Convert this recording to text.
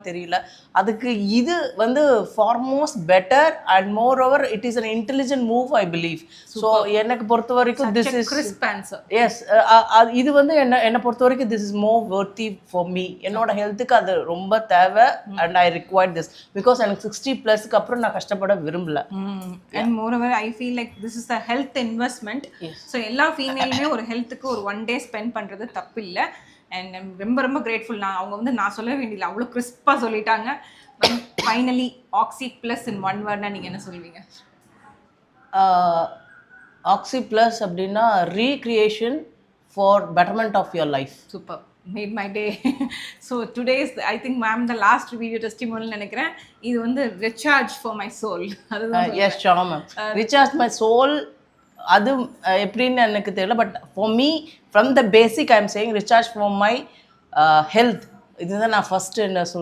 தெரியல. அதுக்கு இது வந்து foremost better and moreover it is an intelligent move I believe. So எனக்கு பொறுத்த வரைக்கும் this is crisp answer. Yes, இது வந்து என்னை பொறுத்த வரைக்கும் this is more worthy for me. என்னோட ஹெல்த்துக்கு அது ரொம்ப தேவை and I require this because எனக்கு 60+ அப்புறம் நான் கஷ்டப்பட விரும்பல. And moreover I feel like this is a health investment. So எல்லா ஃபீமேலுமே ஒரு ஹெல்த்துக்கு ஒரு 1 day ஸ்பெண்ட் பண்ணுறது தப்பு இல்லை. அண்ட் ரொம்ப ரொம்ப கிரேட்ஃபுல். அவங்க வந்து நான் சொல்ல வேண்டியதில்லை, அவ்வளோ கிறிஸ்பாக சொல்லிட்டாங்க. Finally Oxy plus in 1 word நீங்கள் என்ன சொல்வீங்க? ஆக்சி ப்ளஸ் அப்படின்னா recreation for betterment of your life. Super, made my day. So today's I think ma'am the last video testimonial நினைக்கிறேன். இது வந்து ரிசார்ஜ் ஃபார் மை சோல். அதுதான் yes sure ma'am, recharge my soul. அது எப்படின்னு எனக்கு தெரியல, but for me from the basic I am saying recharge for my health. இதுதான் நான் ஃபர்ஸ்ட் என்ன சொல்